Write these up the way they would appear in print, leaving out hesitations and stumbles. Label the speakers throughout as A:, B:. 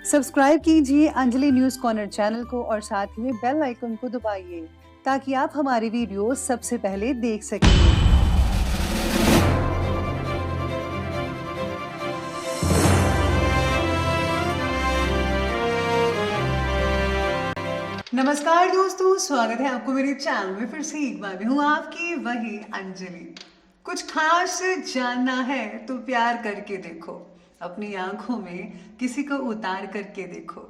A: Subscribe कीजिए Anjali news corner channel को और साथ ही में बेल आइकन को दबाइए ताकि आप हमारी वीडियो सबसे पहले देख सकें। नमस्कार दोस्तों, स्वागत है आपको मेरे चैनल में फिर से एक बार। मैं हूँ आपकी वही अंजलि। कुछ खास जानना है तो प्यार करके देखो, अपनी आंखों में किसी को उतार करके देखो,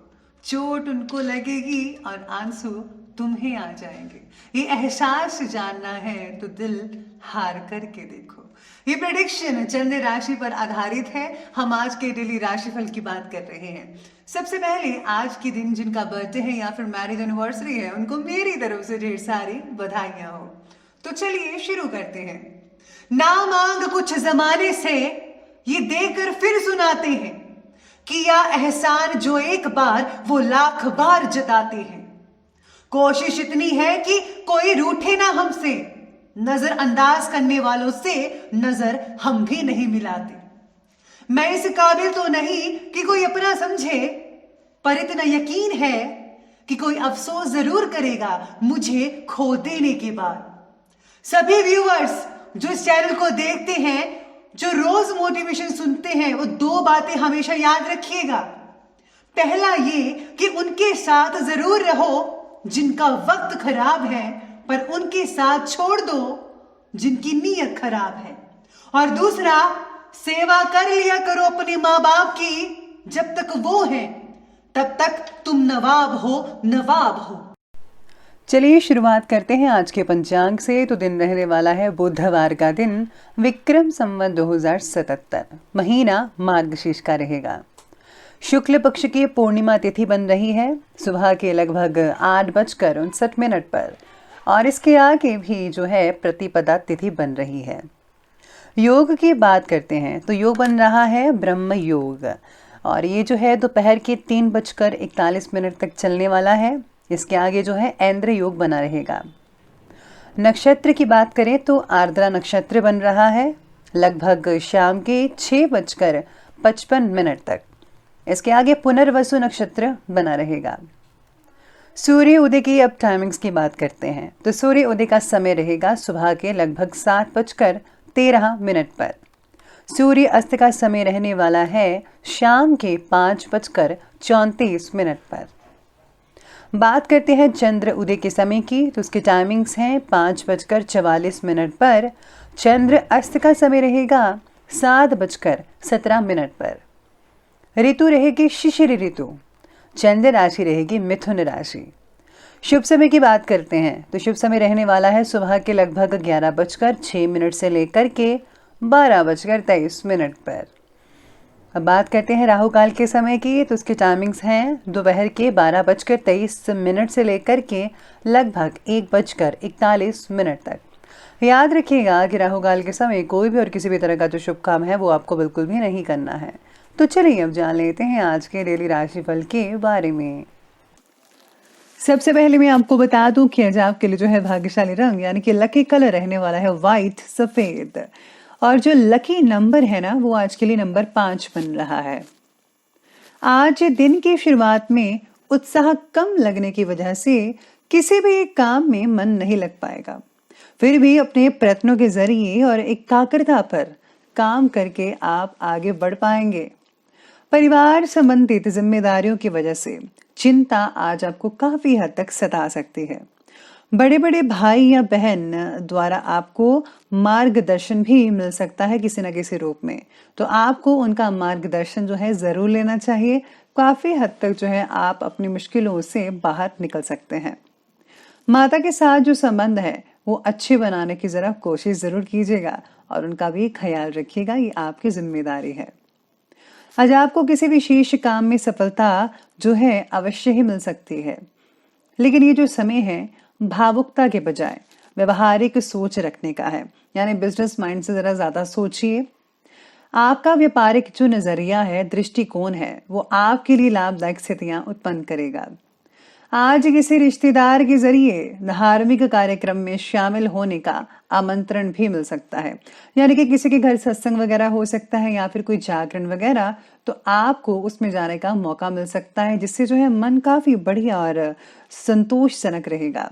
A: चोट उनको लगेगी और आंसू तुम्हें आ जाएंगे। ये एहसास जानना है तो दिल हार करके देखो। ये प्रेडिक्शन चंद्र राशि पर आधारित है। हम आज के डेली राशिफल की बात कर रहे हैं। सबसे पहले आज के दिन जिनका बर्थडे है या फिर मैरिज एनिवर्सरी है, उनको मेरी तरफ से ढेर सारी बधाइयां हो। तो चलिए शुरू करते हैं। ना मांग कुछ जमाने से ये देकर फिर सुनाते हैं, किया एहसान जो एक बार वो लाख बार जताते हैं। कोशिश इतनी है कि कोई रूठे ना हमसे, नजरअंदाज करने वालों से नजर हम भी नहीं मिलाते। मैं इस काबिल तो नहीं कि कोई अपना समझे, पर इतना यकीन है कि कोई अफसोस जरूर करेगा मुझे खो देने के बाद। सभी व्यूअर्स जो इस चैनल को देखते हैं, जो रोज मोटिवेशन सुनते हैं, वो दो बातें हमेशा याद रखिएगा। पहला ये कि उनके साथ जरूर रहो जिनका वक्त खराब है, पर उनके साथ छोड़ दो जिनकी नीयत खराब है। और दूसरा, सेवा कर लिया करो अपने माँ बाप की, जब तक वो हैं तब तक तुम नवाब हो, नवाब हो। चलिए शुरुआत करते हैं आज के पंचांग से। तो दिन रहने वाला है बुधवार का दिन, विक्रम संवत 2077, महीना मार्गशीर्ष का रहेगा। शुक्ल पक्ष की पूर्णिमा तिथि बन रही है सुबह के लगभग 8:59 पर, और इसके आगे भी जो है प्रतिपदा तिथि बन रही है। योग की बात करते हैं तो योग बन रहा है ब्रह्म योग, और ये जो है दोपहर के 3:41 तक चलने वाला है। इसके आगे जो है ऐंद्र योग बना रहेगा। नक्षत्र की बात करें तो आर्द्रा नक्षत्र बन रहा है लगभग शाम के 6:55 तक। इसके आगे पुनर्वसु नक्षत्र बना रहेगा। सूर्य उदय की अब टाइमिंग्स की बात करते हैं तो सूर्य उदय का समय रहेगा सुबह के लगभग 7:13 पर। सूर्य अस्त का समय रहने वाला है शाम के 5:34 पर। बात करते हैं चंद्र उदय के समय की तो उसकी टाइमिंग्स हैं 5:44 पर। चंद्र अस्त का समय रहेगा 7:17 पर। ऋतु रहेगी शिशिर ऋतु। चंद्र राशि रहेगी मिथुन राशि। शुभ समय की बात करते हैं तो शुभ समय रहने वाला है सुबह के लगभग 11:06 से लेकर के 12:23 पर। अब बात करते हैं राहु काल के समय की तो उसकी टाइमिंग्स हैं दोपहर के 12:23 से लेकर के लगभग 1:41 तक। याद रखिएगा कि राहु काल के समय कोई भी और किसी भी तरह का जो शुभ काम है वो आपको बिल्कुल भी नहीं करना है। तो चलिए अब जान लेते हैं आज के डेली राशिफल के बारे में। सबसे पहले मैं आपको बता दूं कि आज आपके लिए जो है भाग्यशाली रंग यानी कि लकी कलर रहने वाला है व्हाइट, सफेद, और जो लकी नंबर है ना वो आज के लिए नंबर 5 बन रहा है। आज दिन की शुरुआत में उत्साह कम लगने की वजह से किसी भी एक काम में मन नहीं लग पाएगा। फिर भी अपने प्रयत्नों के जरिए और एकाग्रता पर काम करके आप आगे बढ़ पाएंगे। परिवार संबंधित जिम्मेदारियों की वजह से चिंता आज आपको काफी हद तक सता सकती है। बड़े बड़े भाई या बहन द्वारा आपको मार्गदर्शन भी मिल सकता है किसी न किसी रूप में, तो आपको उनका मार्गदर्शन जो है जरूर लेना चाहिए। काफी हद तक जो है आप अपनी मुश्किलों से बाहर निकल सकते हैं। माता के साथ जो संबंध है वो अच्छे बनाने की जरा कोशिश जरूर कीजिएगा और उनका भी ख्याल रखिएगा, ये आपकी जिम्मेदारी है। आज आपको किसी विशेष काम में सफलता जो है अवश्य ही मिल सकती है, लेकिन ये जो समय है भावुकता के बजाय व्यवहारिक सोच रखने का है, यानी बिजनेस माइंड से जरा ज्यादा सोचिए। आपका व्यापारिक जो नजरिया है, दृष्टिकोण है, वो आपके लिए लाभदायक स्थितियां उत्पन्न करेगा। आज किसी रिश्तेदार के जरिए धार्मिक कार्यक्रम में शामिल होने का आमंत्रण भी मिल सकता है। यानी कि किसी के घर सत्संग वगैरह हो सकता है या फिर कोई जागरण वगैरह, तो आपको उसमें जाने का मौका मिल सकता है, जिससे जो है मन काफी बढ़िया और संतोषजनक रहेगा।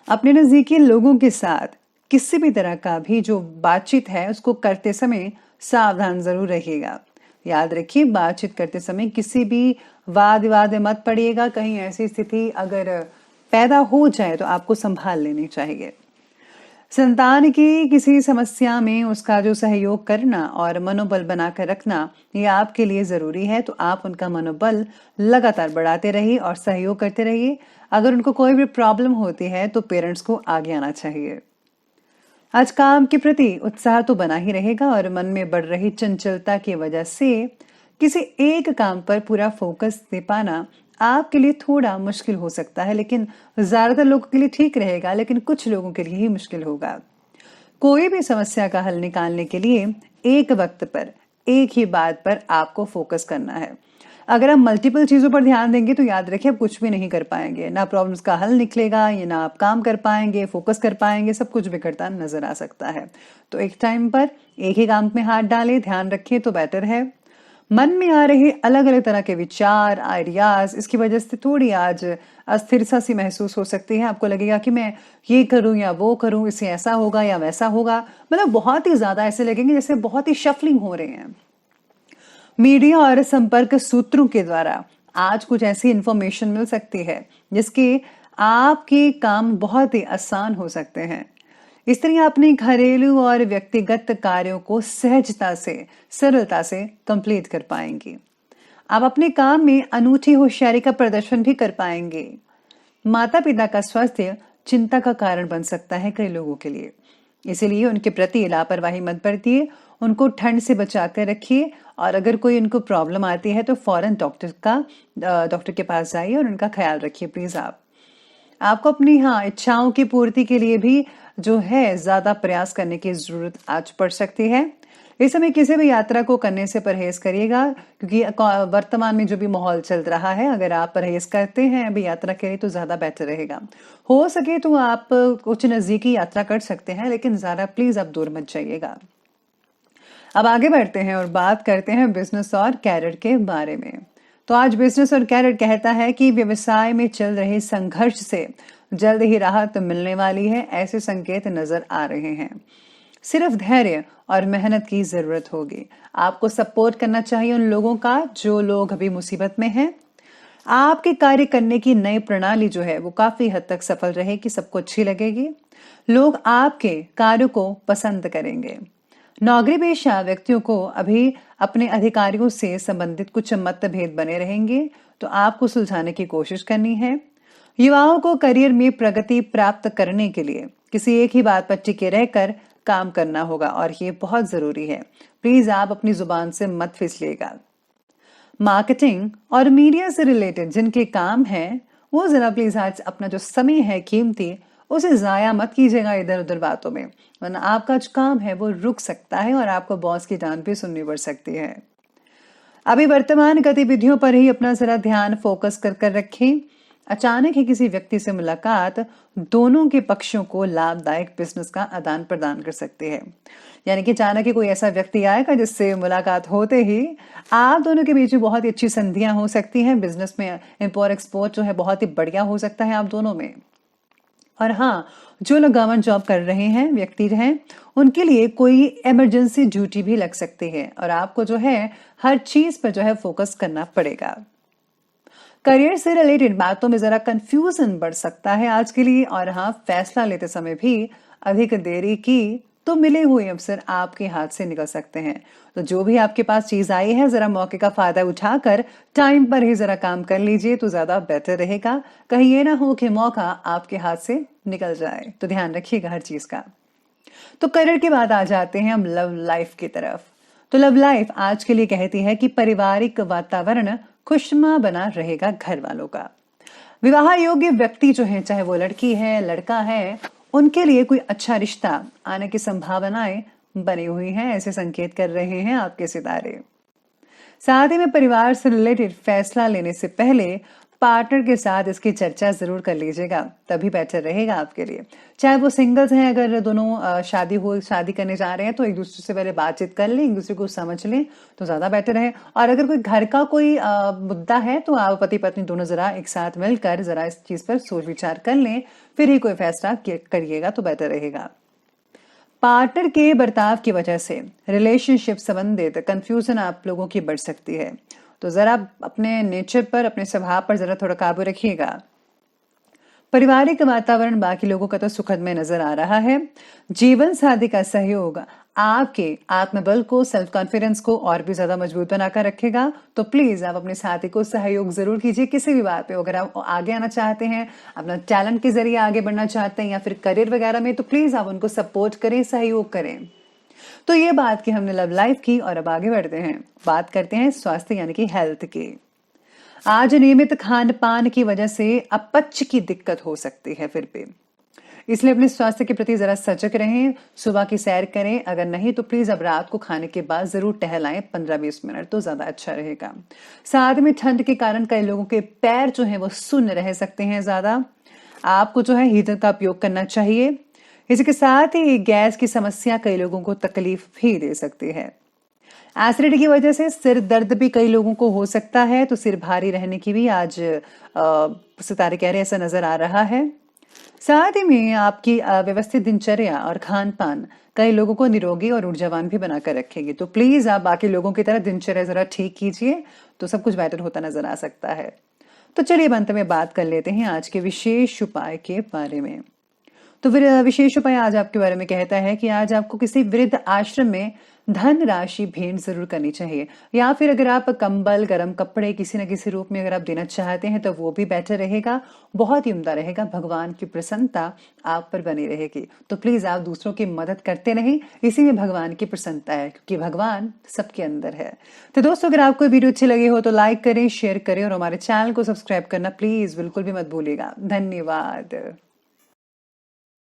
A: अपने नजदीकी लोगों के साथ किसी भी तरह का भी जो बातचीत है उसको करते समय सावधान जरूर रहिएगा। याद रखिए, बातचीत करते समय किसी भी वाद विवाद में मत पड़िएगा। कहीं ऐसी स्थिति अगर पैदा हो जाए तो आपको संभाल लेनी चाहिए। संतान की किसी समस्या में उसका जो सहयोग करना और मनोबल बनाकर रखना, ये आपके लिए जरूरी है। तो आप उनका मनोबल लगातार बढ़ाते रहिए और सहयोग करते रहिए। अगर उनको कोई भी प्रॉब्लम होती है तो पेरेंट्स को आगे आना चाहिए। आज काम के प्रति उत्साह तो बना ही रहेगा और मन में बढ़ रही चंचलता की वजह से किसी एक काम पर पूरा फोकस दे पाना आपके लिए थोड़ा मुश्किल हो सकता है, लेकिन ज्यादातर लोगों के लिए ठीक रहेगा, लेकिन कुछ लोगों के लिए ही मुश्किल होगा। कोई भी समस्या का हल निकालने के लिए एक वक्त पर एक ही बात पर आपको फोकस करना है। अगर आप मल्टीपल चीजों पर ध्यान देंगे तो याद रखिए आप कुछ भी नहीं कर पाएंगे, ना प्रॉब्लम्स का हल निकलेगा, या ना आप काम कर पाएंगे, फोकस कर पाएंगे, सब कुछ बिगड़ता नजर आ सकता है। तो एक टाइम पर एक ही काम में हाथ डालें, ध्यान रखें तो बेटर है। मन में आ रहे अलग अलग तरह के विचार, आइडियाज, इसकी वजह से थोड़ी आज अस्थिरता सी महसूस हो सकती है। आपको लगेगा कि मैं ये करूं या वो करूं, इससे ऐसा होगा या वैसा होगा, मतलब बहुत ही ज्यादा ऐसे लगेंगे जैसे बहुत ही शफलिंग हो रहे हैं। मीडिया और संपर्क सूत्रों के द्वारा आज कुछ ऐसी इंफॉर्मेशन मिल सकती है जिसके आपके काम बहुत ही आसान हो सकते हैं। इस तरह अपने घरेलू और व्यक्तिगत कार्यों को सहजता से, सरलता से कंप्लीट कर पाएंगे। आप अपने काम में अनूठी होशियारी का प्रदर्शन भी कर पाएंगे। माता पिता का स्वास्थ्य चिंता का कारण बन सकता है कई लोगों के लिए, इसीलिए उनके प्रति लापरवाही मत बरतिए। उनको ठंड से बचा कर रखिए और अगर कोई उनको प्रॉब्लम आती है तो फौरन डॉक्टर के पास जाइए और उनका ख्याल रखिए प्लीज। आपको अपनी इच्छाओं की पूर्ति के लिए भी जो है ज्यादा प्रयास करने की जरूरत आज पड़ सकती है। इस समय किसी भी यात्रा को करने से परहेज करिएगा, क्योंकि वर्तमान में जो भी माहौल चल रहा है, अगर आप परहेज करते हैं अभी यात्रा के लिए तो ज्यादा बेटर रहेगा। हो सके तो आप कुछ नजदीकी यात्रा कर सकते हैं, लेकिन ज्यादा प्लीज आप दूर मत जाइएगा। अब आगे बढ़ते हैं और बात करते हैं बिजनेस और कैरियर के बारे में। तो आज बिजनेस और कैरियर कहता है कि व्यवसाय में चल रहे संघर्ष से जल्द ही राहत मिलने वाली है, ऐसे संकेत नजर आ रहे हैं। सिर्फ धैर्य और मेहनत की जरूरत होगी। आपको सपोर्ट करना चाहिए उन लोगों का जो लोग अभी मुसीबत में हैं। आपके कार्य करने की नई प्रणाली जो है वो काफी हद तक सफल रहेगी, सबको अच्छी लगेगी। लोग आपके कार्यों को पसंद करेंगे। नौकरी पेशा व्यक्तियों को अभी अपने अधिकारियों से संबंधित कुछ मतभेद बने रहेंगे, तो आपको सुलझाने की कोशिश करनी है। युवाओं को करियर में प्रगति प्राप्त करने के लिए किसी एक ही बात पर टिके रहकर काम करना होगा और ये बहुत जरूरी है। प्लीज आप अपनी जुबान से मत फिसलिएगा। मार्केटिंग और मीडिया से रिलेटेड जिनके काम है वो जरा प्लीज आज अपना जो समय है कीमती, उसे जाया मत कीजिएगा इधर उधर बातों में, वरना आपका जो काम है वो रुक सकता है और आपको बॉस की डांट भी सुननी पड़ सकती है। अभी वर्तमान गतिविधियों पर ही अपना जरा ध्यान फोकस कर रखें। अचानक ही किसी व्यक्ति से मुलाकात दोनों के पक्षों को लाभदायक बिजनेस का आदान प्रदान कर सकती है। यानी कि अचानक ही कोई ऐसा व्यक्ति आएगा जिससे मुलाकात होते ही आप दोनों के बीच बहुत ही अच्छी संधियां हो सकती हैं। बिजनेस में इंपोर्ट एक्सपोर्ट जो है बहुत ही बढ़िया हो सकता है आप दोनों में। और जो लोग गवर्नमेंट जॉब कर रहे हैं, व्यक्ति हैं, उनके लिए कोई इमरजेंसी ड्यूटी भी लग सकती है और आपको जो है हर चीज पर जो है फोकस करना पड़ेगा। करियर से रिलेटेड बातों में जरा कंफ्यूजन बढ़ सकता है आज के लिए, और फैसला लेते समय भी अधिक देरी की तो मिले हुए अवसर आपके हाथ से निकल सकते हैं। तो जो भी आपके पास चीज आई है जरा मौके का फायदा उठाकर टाइम पर ही जरा काम कर लीजिए तो ज्यादा बेटर रहेगा। कहीं ये ना हो कि मौका आपके हाथ से निकल जाए, तो ध्यान रखिएगा हर चीज का। तो करियर के बाद आ जाते हैं हम लव लाइफ की तरफ। तो लव लाइफ आज के लिए कहती है कि पारिवारिक वातावरण खुशनुमा बना रहेगा घर वालों का। विवाह योग्य व्यक्ति जो है, चाहे वो लड़की है लड़का है, उनके लिए कोई अच्छा रिश्ता आने की संभावनाएं बनी हुई हैं, ऐसे संकेत कर रहे हैं आपके सितारे। साथ ही में परिवार से रिलेटेड फैसला लेने से पहले पार्टनर के साथ इसकी चर्चा जरूर कर लीजिएगा, तभी बेटर रहेगा आपके लिए। चाहे वो सिंगल्स हैं, अगर दोनों शादी करने जा रहे हैं तो एक दूसरे से पहले बातचीत कर लें, एक दूसरे को समझ लें तो ज्यादा बेटर है। और अगर कोई घर का कोई मुद्दा है तो आप पति पत्नी दोनों जरा एक साथ मिलकर जरा इस चीज पर सोच विचार कर लें, फिर ही कोई फैसला करिएगा तो बेटर रहेगा। पार्टनर के बर्ताव की वजह से रिलेशनशिप संबंधित कंफ्यूजन आप लोगों की बढ़ सकती है, तो जरा अपने नेचर पर, अपने स्वभाव पर जरा थोड़ा काबू रखिएगा। पारिवारिक वातावरण बाकी लोगों का तो सुखद में नजर आ रहा है। जीवन साथी का सहयोग आपके आत्मबल को, सेल्फ कॉन्फिडेंस को और भी ज्यादा मजबूत बनाकर रखेगा। तो प्लीज आप अपने साथी को सहयोग जरूर कीजिए किसी भी बात पे। अगर आप आगे आना चाहते हैं, अपना टैलेंट के जरिए आगे बढ़ना चाहते हैं या फिर करियर वगैरह में, तो प्लीज आप उनको सपोर्ट करें, सहयोग करें। तो ये बात की हमने लव लाइफ की, और अब आगे बढ़ते हैं, बात करते हैं स्वास्थ्य यानी कि हेल्थ की। आज नियमित खान पान की वजह से अपच की दिक्कत हो सकती है फिर भी, इसलिए अपने स्वास्थ्य के प्रति जरा सजग रहें। सुबह की सैर करें, अगर नहीं तो प्लीज अब रात को खाने के बाद जरूर टहलाएं 15-20 मिनट, तो ज्यादा अच्छा रहेगा। साथ में ठंड के कारण कई लोगों के पैर जो है वो सुन्न रह सकते हैं ज्यादा, आपको जो है हीटर का उपयोग करना चाहिए। इसके साथ ही गैस की समस्या कई लोगों को तकलीफ भी दे सकती है। एसिडिटी की वजह से सिर दर्द भी कई लोगों को हो सकता है, तो सिर भारी रहने की भी आज सितारे कह रहे हैं, ऐसा नजर आ रहा है। साथ ही में आपकी व्यवस्थित दिनचर्या और खान पान कई लोगों को निरोगी और ऊर्जावान भी बनाकर रखेगी। तो प्लीज आप बाकी लोगों की तरह दिनचर्या जरा ठीक कीजिए, तो सब कुछ बेटर होता नजर आ सकता है। तो चलिए अंत में बात कर लेते हैं आज के विशेष उपाय के बारे में। तो फिर विशेष उपाय आज आपके बारे में कहता है कि आज आपको किसी वृद्ध आश्रम में धन राशि भेंट जरूर करनी चाहिए, या फिर अगर आप कंबल, गर्म कपड़े किसी न किसी रूप में अगर आप देना चाहते हैं तो वो भी बेटर रहेगा, बहुत ही उम्दा रहेगा। भगवान की प्रसन्नता आप पर बनी रहेगी। तो प्लीज आप दूसरों की मदद करते रहें, इसी में भगवान की प्रसन्नता है, क्योंकि भगवान सबके अंदर है। तो दोस्तों, अगर आपको वीडियो अच्छी लगी हो तो लाइक करें, शेयर करें और हमारे चैनल को सब्सक्राइब करना प्लीज बिल्कुल भी मत भूलिएगा। धन्यवाद।